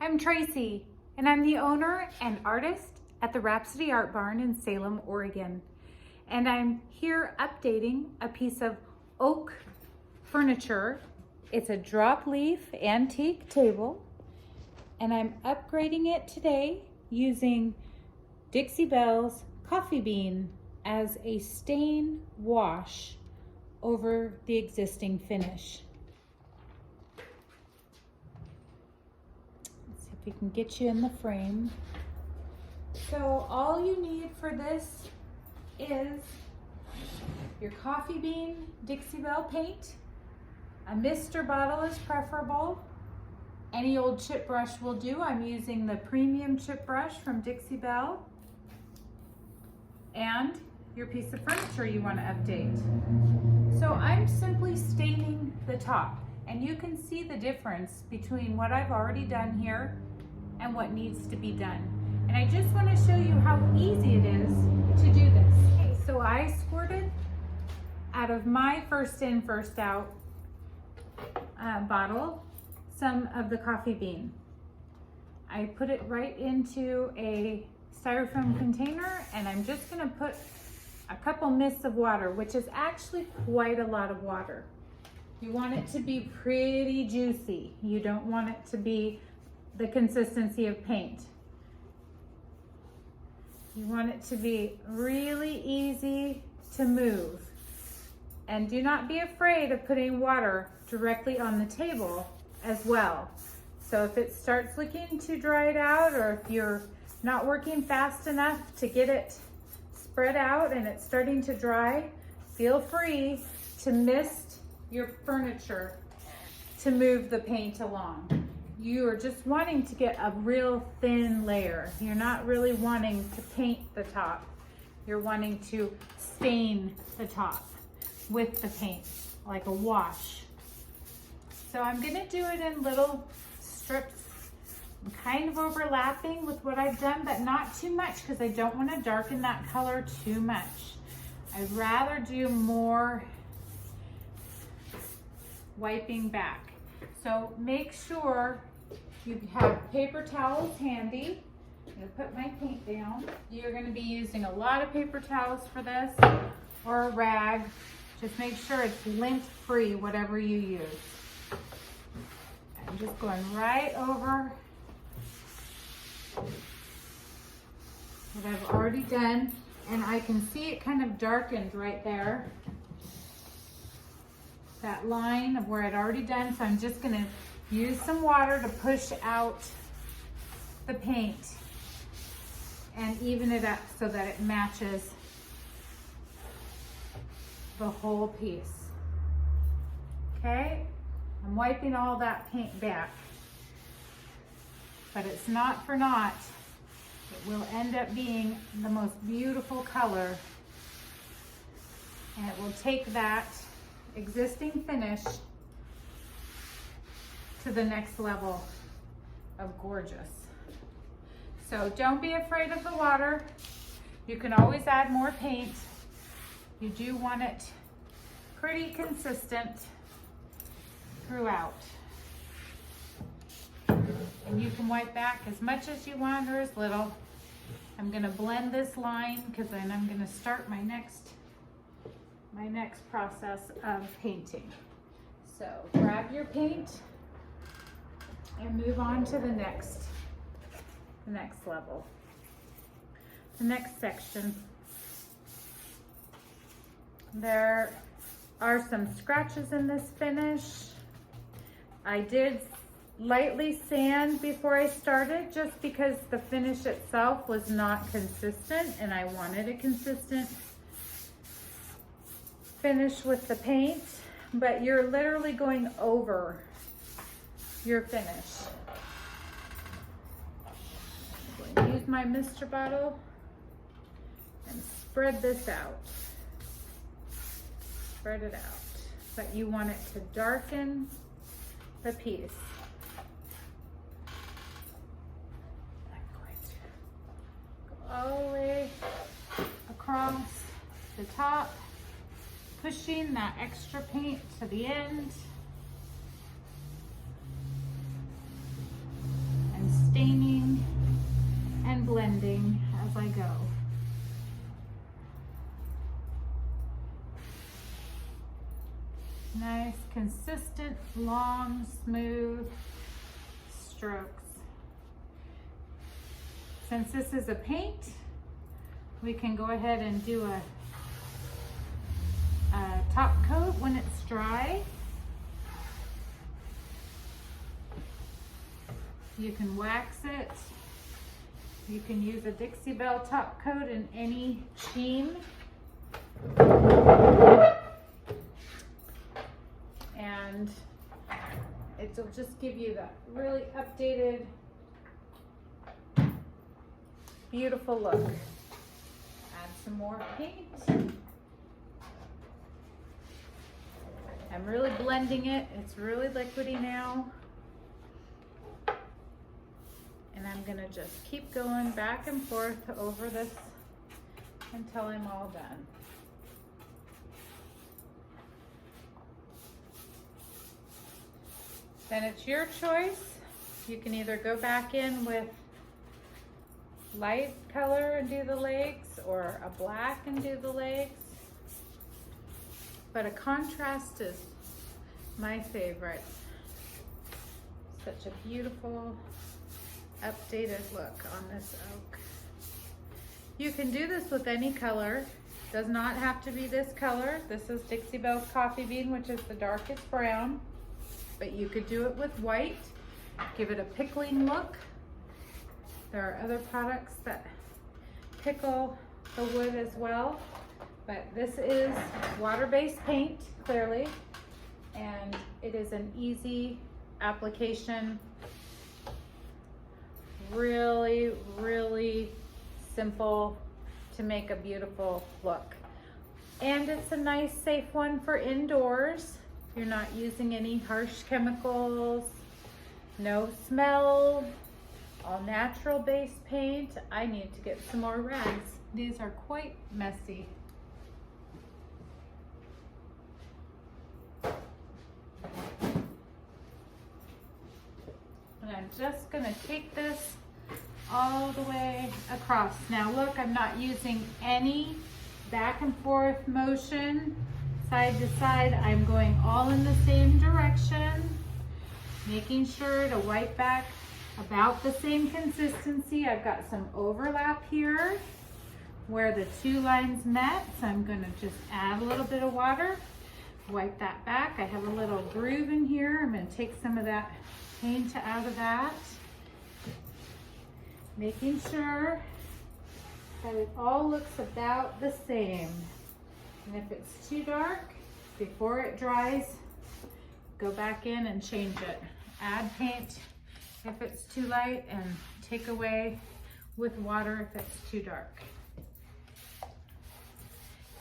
I'm Tracy, and I'm the owner and artist at the Rhapsody Art Barn in Salem, Oregon. And I'm here updating a piece of oak furniture. It's a drop leaf antique table, and I'm upgrading it today using Dixie Belle's Coffee Bean as a stain wash over the existing finish. We can get you in the frame. So all you need for this is your Coffee Bean Dixie Belle paint. A mister bottle is preferable. Any old chip brush will do. I'm using the premium chip brush from Dixie Belle. And your piece of furniture you want to update. So I'm simply staining the top, and you can see the difference between what I've already done here and what needs to be done. And I just want to show you how easy it is to do this. Okay, so I squirted out of my first in, first out bottle some of the Coffee Bean. I put it right into a styrofoam container, and I'm just gonna put a couple mists of water, which is actually quite a lot of water. You want it to be pretty juicy. You don't want it to be the consistency of paint. You want it to be really easy to move. And do not be afraid of putting water directly on the table as well. So if it starts looking too dried out, or if you're not working fast enough to get it spread out and it's starting to dry, feel free to mist your furniture to move the paint along. You are just wanting to get a real thin layer. You're not really wanting to paint the top. You're wanting to stain the top with the paint, like a wash. So I'm gonna do it in little strips. I'm kind of overlapping with what I've done, but not too much, because I don't want to darken that color too much. I'd rather do more wiping back. So make sure you have paper towels handy. I'm gonna put my paint down. You're gonna be using a lot of paper towels for this, or a rag. Just make sure it's lint-free, whatever you use. I'm just going right over what I've already done, and I can see it kind of darkened right there. That line of where I'd already done, so I'm just gonna use some water to push out the paint and even it up so that it matches the whole piece. Okay, I'm wiping all that paint back, but it's not for naught. It will end up being the most beautiful color, and it will take that existing finish to the next level of gorgeous. So don't be afraid of the water. You can always add more paint. You do want it pretty consistent throughout. And you can wipe back as much as you want or as little. I'm gonna blend this line, because then I'm gonna start my next process of painting. So grab your paint and move on to the next level, the next section. There are some scratches in this finish. I did lightly sand before I started, just because the finish itself was not consistent, and I wanted a consistent finish with the paint, but you're literally going over your finish. I'm going to use my mister bottle and spread this out. Spread it out, but you want it to darken the piece. I'm going to go all the way across the top, pushing that extra paint to the end, and blending as I go. Nice, consistent, long, smooth strokes. Since this is a paint, we can go ahead and do a top coat when it's dry. You can wax it. You can use a Dixie Belle top coat in any sheen. And it'll just give you that really updated, beautiful look. Add some more paint. I'm really blending it. It's really liquidy now. And I'm gonna just keep going back and forth over this until I'm all done. Then it's your choice. You can either go back in with light color and do the legs, or a black and do the legs. But a contrast is my favorite. Such a beautiful, updated look on this oak. You can do this with any color. Does not have to be this color. This is Dixie Belle's Coffee Bean, which is the darkest brown. But you could do it with white. Give it a pickling look. There are other products that pickle the wood as well. But this is water-based paint, clearly. And it is an easy application. Really, really simple to make a beautiful look. And it's a nice, safe one for indoors. You're not using any harsh chemicals, no smell, all natural based paint. I need to get some more rags. These are quite messy. And I'm just gonna take this all the way across. Now look, I'm not using any back and forth motion, side to side. I'm going all in the same direction, making sure to wipe back about the same consistency. I've got some overlap here where the two lines met, so I'm gonna just add a little bit of water, wipe that back. I have a little groove in here. I'm gonna take some of that paint out of that, making sure that it all looks about the same. And if it's too dark, before it dries, go back in and change it. Add paint if it's too light, and take away with water if it's too dark.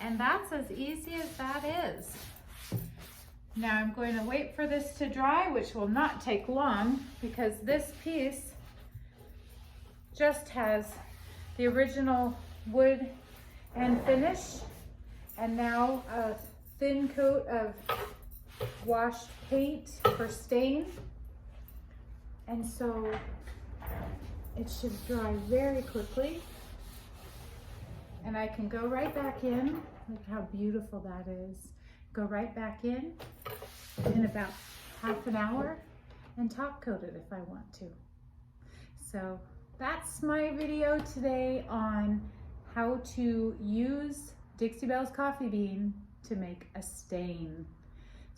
And that's as easy as that is. Now I'm going to wait for this to dry, which will not take long, because this piece just has the original wood and finish, and now a thin coat of washed paint for stain. And so it should dry very quickly. And I can go right back in. Look how beautiful that is. Go right back in about half an hour and top coat it if I want to. So that's my video today on how to use Dixie Belle's Coffee Bean to make a stain.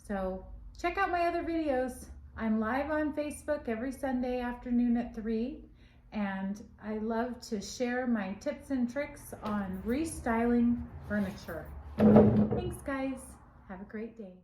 So check out my other videos. I'm live on Facebook every Sunday afternoon at 3, and I love to share my tips and tricks on restyling furniture. Thanks guys, have a great day.